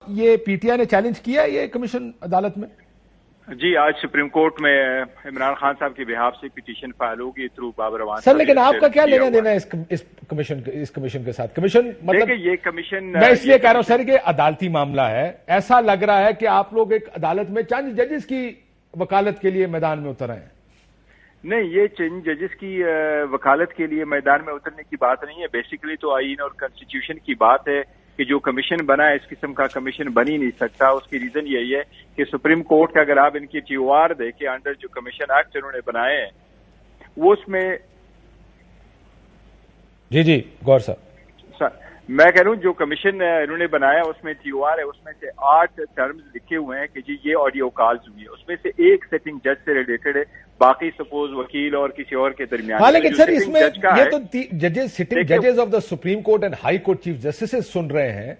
یہ P T I نے challenge کیا یہ کمیشن عدالت میں؟ جی آج سپریم کورٹ میں عمران خان صاحب کے بہاف سے پٹیشن فائل ہوگی تھرو بابر اعوان سر، لیکن آپ کا کیا لینا دینا ہے اس کمیشن کے ساتھ؟ کمیشن مطلب یہ کمیشن میں اس لیے کہہ رہا ہوں سر کہ عدالتی معاملہ ہے، ایسا لگ رہا ہے کہ آپ لوگ ایک عدالت میں چند ججز کی وکالت کے لیے میدان میں اتر ہیں۔ نہیں، یہ چند ججز کی وکالت کے لیے میدان میں اترنے کی بات نہیں ہے، بیسیکلی تو آئین اور کانسٹیٹیوشن کی بات ہے کہ جو کمیشن بنا ہے اس قسم کا کمیشن بن ہی نہیں سکتا۔ اس کی ریزن یہی ہے کہ سپریم کورٹ کا اگر آپ ان کی ٹی او آر دیکھیں انڈر جو کمیشن ایکٹ انہوں نے بنائے ہیں وہ اس میں جی غور صاحب میں کہہ رہا ہوں جو کمیشن انہوں نے بنایا اس میں ٹی او آر ہے، اس میں سے 8 ٹرمز لکھے ہوئے ہیں کہ جی یہ آڈیو کالز ہوئی ہے، اس میں سے ایک سیٹنگ جج سے ریلیٹڈ ہے، باقی سپوز وکیل اور کسی اور کے درمیان۔ ہاں لیکن سر اس میں یہ تو ججز سٹنگ ججز of the supreme court and high court chief justice سن رہے ہیں،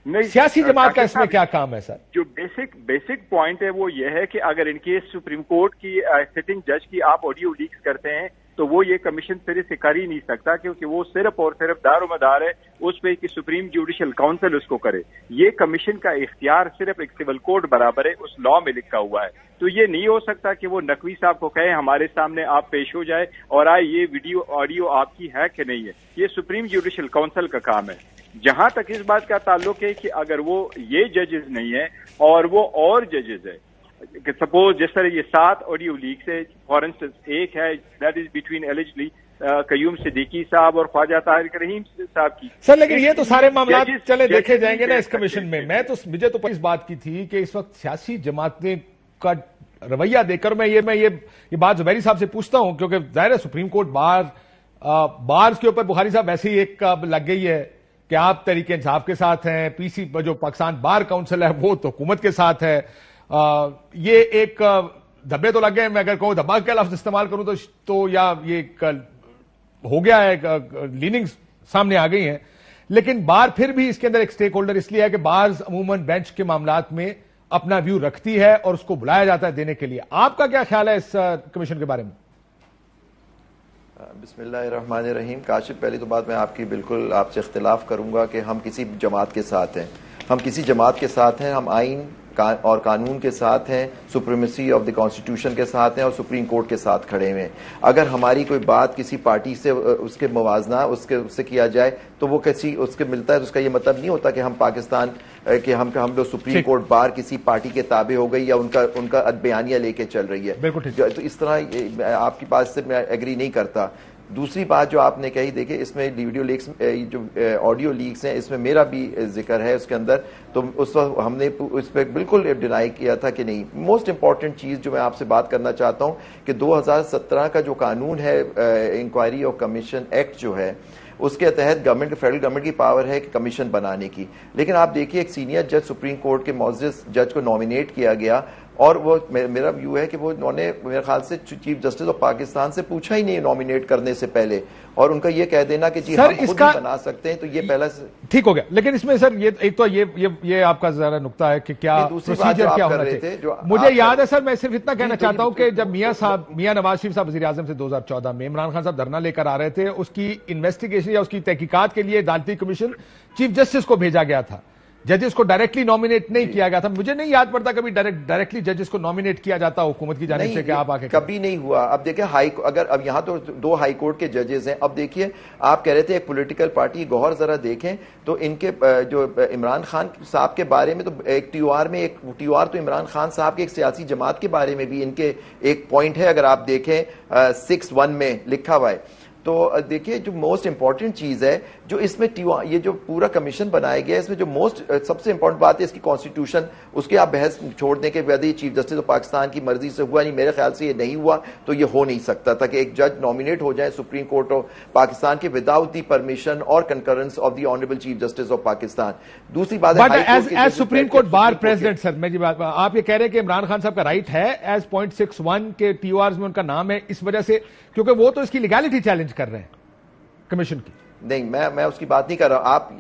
سیاسی جماعت کا اس میں کیا کام ہے سر؟ جو بیسک پوائنٹ ہے وہ یہ ہے کہ اگر ان کیس سپریم کورٹ کی سٹنگ جج کی آپ آڈیو لیکس کرتے ہیں تو وہ یہ کمیشن سرے سے کر ہی نہیں سکتا، کیونکہ وہ صرف اور صرف دار و مدار ہے اس پہ کہ سپریم جوڈیشل کاؤنسل اس کو کرے۔ یہ کمیشن کا اختیار صرف ایک سول کوڈ برابر ہے، اس لا میں لکھا ہوا ہے، تو یہ نہیں ہو سکتا کہ وہ نقوی صاحب کو کہے ہمارے سامنے آپ پیش ہو جائے اور یہ ویڈیو آڈیو آپ کی ہے کہ نہیں ہے۔ یہ سپریم جوڈیشل کاؤنسل کا کام ہے۔ جہاں تک اس بات کا تعلق ہے کہ اگر وہ یہ ججز نہیں ہے اور وہ اور ججز ہے، سپوز جس طرح یہ 7 آڈیو لیکس ہے، فار انسٹنس ایک ہے دیٹ از بٹوین ایلیجلی قیوم صدیقی صاحب اور خواجہ طارق رحیم صاحب کی۔ سر لیکن یہ تو سارے معاملات چلے دیکھے جائیں گے نا اس کمیشن میں۔ مجھے تو اس بات کی تھی کہ اس وقت سیاسی جماعتیں کا رویہ دیکھ کر میں یہ بات زبیری صاحب سے پوچھتا ہوں، کیونکہ ظاہر ہے سپریم کورٹ بارز کے اوپر بخاری صاحب ایسے ہی ایک لگ گئی ہے کہ آپ تحریک انصاف کے ساتھ ہیں، پی سی جو پاکستان بار کونسل ہے وہ تو حکومت کے ساتھ ہے۔ یہ ایک دھبے تو لگ گئے، میں اگر کہوں دھبا کا لفظ استعمال کروں تو یا یہ ہو گیا ہے، لیننگ سامنے آ گئی ہیں، لیکن بار پھر بھی اس کے اندر ایک سٹیک ہولڈر اس لیے ہے کہ بارز عموماً بینچ کے معاملات میں اپنا ویو رکھتی ہے اور اس کو بلایا جاتا ہے دینے کے لیے۔ آپ کا کیا خیال ہے اس کمیشن کے بارے میں؟ بسم اللہ الرحمن الرحیم۔ کاشف، پہلی تو بات میں آپ کی بالکل آپ سے اختلاف کروں گا کہ ہم کسی جماعت کے ساتھ ہیں، ہم کسی جماعت کے ساتھ ہیں، ہم آئین اور قانون کے ساتھ ہیں، سپریمیسی آف دی کانسٹیٹیوشن کے ساتھ ہیں اور سپریم کورٹ کے ساتھ کھڑے ہوئے ہیں۔ اگر ہماری کوئی بات کسی پارٹی سے اس کے موازنہ اس سے کیا جائے تو وہ کسی اس کے ملتا ہے، تو اس کا یہ مطلب نہیں ہوتا کہ ہم پاکستان کہ ہم لوگ سپریم کورٹ بار کسی پارٹی کے تابع ہو گئی یا ان کا بیانیہ لے کے چل رہی ہے۔ تو اس طرح آپ کی بات سے میں ایگری نہیں کرتا۔ دوسری بات جو آپ نے کہی، دیکھیں اس میں ویڈیو لیکس جو آڈیو لیکس ہیں اس میں میرا بھی ذکر ہے اس کے اندر، تو اس وقت ہم نے اس پہ بالکل ڈینائی کیا تھا کہ نہیں۔ موسٹ امپورٹنٹ چیز جو میں آپ سے بات کرنا چاہتا ہوں کہ 2017 کا جو قانون ہے انکوائری اور کمیشن ایکٹ جو ہے، اس کے تحت فیڈرل گورنمنٹ کی پاور ہے کہ کمیشن بنانے کی، لیکن آپ دیکھیے ایک سینئر جج سپریم کورٹ کے معزز جج کو نامینیٹ کیا گیا اور وہ میرا ویو ہے کہ وہ انہوں نے میرے خیال سے چیف جسٹس آف پاکستان سے پوچھا ہی نہیں نامینیٹ کرنے سے پہلے، اور ان کا یہ کہہ دینا کہ جی ہم خود ہی بنا سکتے ہیں، تو یہ پہلا ٹھیک ہو گیا۔ لیکن اس میں سر ایک تو یہ آپ کا ذرا نقطہ ہے کہ کیا پروسیجر کیا ہونا چاہیے۔ مجھے یاد ہے سر، میں صرف اتنا کہنا چاہتا ہوں کہ جب میاں نواز شریف صاحب وزیر اعظم سے 2014 میں عمران خان صاحب دھرنا لے کر آ رہے تھے، اس کی انویسٹیگیشن یا اس کی تحقیقات کے لیے عدالتی کمیشن چیف جسٹس کو بھیجا گیا تھا، ججز کو ڈائریکٹلی نامینیٹ نہیں کیا گیا تھا۔ مجھے نہیں یاد پڑتا کبھی ڈائریکٹلی ججز کو نامینیٹ کیا جاتا حکومت کی جانب سے کہ آپ آکے کبھی نہیں ہوا۔ اب دیکھیں اگر اب یہاں تو 2 ہائی کورٹ کے ججز ہیں، اب دیکھیے آپ کہہ رہے تھے ایک پولیٹیکل پارٹی، گوہر ذرا دیکھیں تو ان کے جو عمران خان صاحب کے بارے میں تو ایک ٹی او آر میں ایک ٹی او آر تو عمران خان صاحب کے ایک سیاسی جماعت کے بارے میں بھی ان کے ایک پوائنٹ ہے، اگر آپ دیکھیں 6(1) میں لکھا ہوا ہے۔ تو دیکھیے جو موسٹ امپورٹنٹ چیز ہے جو اس میں یہ جو پورا کمیشن بنایا گیا ہے، اس میں جو سب سے امپورٹنٹ بات ہے اس کی کانسٹیٹیوشن، اس کے آپ بحث چھوڑ دیں کہ ویدہ یہ چیف جسٹس آف پاکستان کی مرضی سے ہوا نہیں، میرے خیال سے یہ نہیں ہوا، تو یہ ہو نہیں سکتا تھا کہ ایک جج نامینیٹ ہو جائے سپریم کورٹ آف پاکستان کے وداؤٹ دی پرمیشن اور concurrence of the honourable chief justice of Pakistan. دوسری بات ہے supreme court bar president sir, میں آپ یہ کہہ رہے ہیں کہ عمران خان صاحب کا رائٹ ہے ایز .61 کے ٹی او آرز میں ان کا نام ہے، اس وجہ سے کیونکہ وہ تو اس کی لیگیلٹی چیلنج کر رہے ہیں کمیشن کی۔ نہیں، میں اس کی بات نہیں کر رہا۔ آپ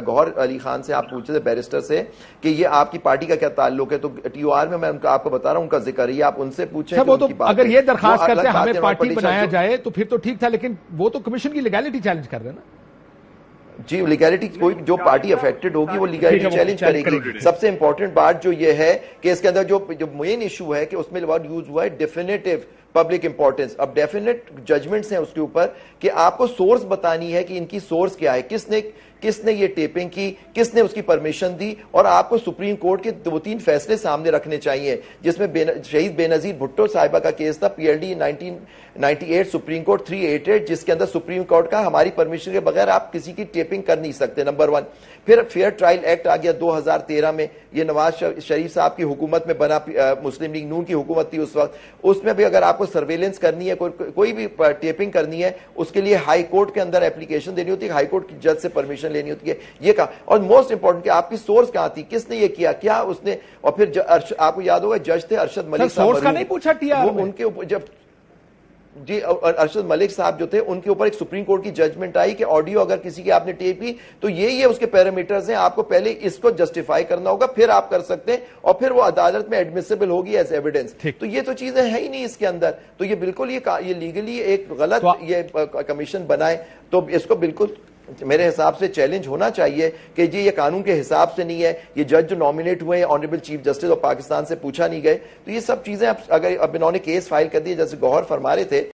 گوہر علی خان سے آپ پوچھ رہے تھے بیرسٹر سے کہ یہ آپ کی پارٹی کا کیا تعلق ہے، تو ٹی او آر میں آپ کو بتا رہا ہوں ان کا ذکر ہے، آپ ان سے پوچھیں۔ وہ تو اگر یہ درخواست کرتے ہمیں پارٹی بنایا جائے تو پھر تو ٹھیک تھا، لیکن وہ تو کمیشن کی لیگیلٹی چیلنج کر رہے ہیں نا۔ جی لیگیلٹی کوئی جو پارٹی افیکٹڈ ہوگی وہ لیگیلٹی چیلنج کرے گی. سب سے امپورٹنٹ بات جو یہ ہے کہ اس کے اندر جو مین ایشو ہے کہ اس میں ورڈ یوز ہوا ہے ڈیفینیٹو پبلک امپورٹنس. اب ڈیفینیٹ ججمنٹس ہیں اس کے اوپر کہ آپ کو سورس بتانی ہے کہ ان کی سورس کیا ہے, کس نے یہ ٹیپنگ کی, کس نے اس کی پرمیشن دی, اور آپ کو سپریم کورٹ کے 2-3 فیصلے سامنے رکھنے چاہیے, جس میں شہید بے نظیر بھٹو صاحبہ کا کیس تھا PLD 1998 سپریم کورٹ 388, جس کے اندر سپریم کورٹ کا ہماری پرمیشن کے بغیر آپ کسی کی ٹیپنگ کر نہیں سکتے, نمبر 1. پھر فیئر ٹرائل ایکٹ آ گیا 2013 میں, یہ نواز شریف صاحب کی حکومت میں بنا, مسلم لیگ نون کی حکومت تھی اس وقت. اس میں بھی اگر آپ کو سرویلنس کرنی ہے, کوئی بھی ٹیپنگ کرنی ہے, اس کے لیے ہائی کورٹ کے اندر اپلیکیشن دینی ہوتی ہے, ہائی کورٹ کی جج سے پرمیشن لینی ہوتی ہے. یہ کہا, اور موسٹ امپورٹنٹ کہ آپ کی سورس کہاں تھی, کس نے یہ کیا, کیا اس نے. اور پھر آپ کو یاد ہوگا جج تھے ارشد ملک صاحب, سورس کا نہیں پوچھا TR وہ ان کے اوپر جب جی ارشد ملک صاحب جو تھے ان کے اوپر ایک سپریم کورٹ کی ججمنٹ آئی کہ آڈیو اگر کسی کی آپ نے ٹیپ کی تو یہ اس کے پیرامیٹرز ہیں, آپ کو پہلے اس کو جسٹیفائی کرنا ہوگا, پھر آپ کر سکتے ہیں, اور پھر وہ عدالت میں ایڈمیسیبل ہوگی ایز ایویڈنس. تو یہ تو چیزیں ہیں ہی نہیں اس کے اندر, تو یہ بالکل یہ لیگلی ایک غلط یہ کمیشن بنائے, تو اس کو بالکل میرے حساب سے چیلنج ہونا چاہیے کہ جی یہ قانون کے حساب سے نہیں ہے, یہ جج جو نامینیٹ ہوئے ہیں honourable chief justice of Pakistan سے پوچھا نہیں گئے, تو یہ سب چیزیں اگر اب انہوں نے کیس فائل کر دی جیسے گوہر فرما رہے تھے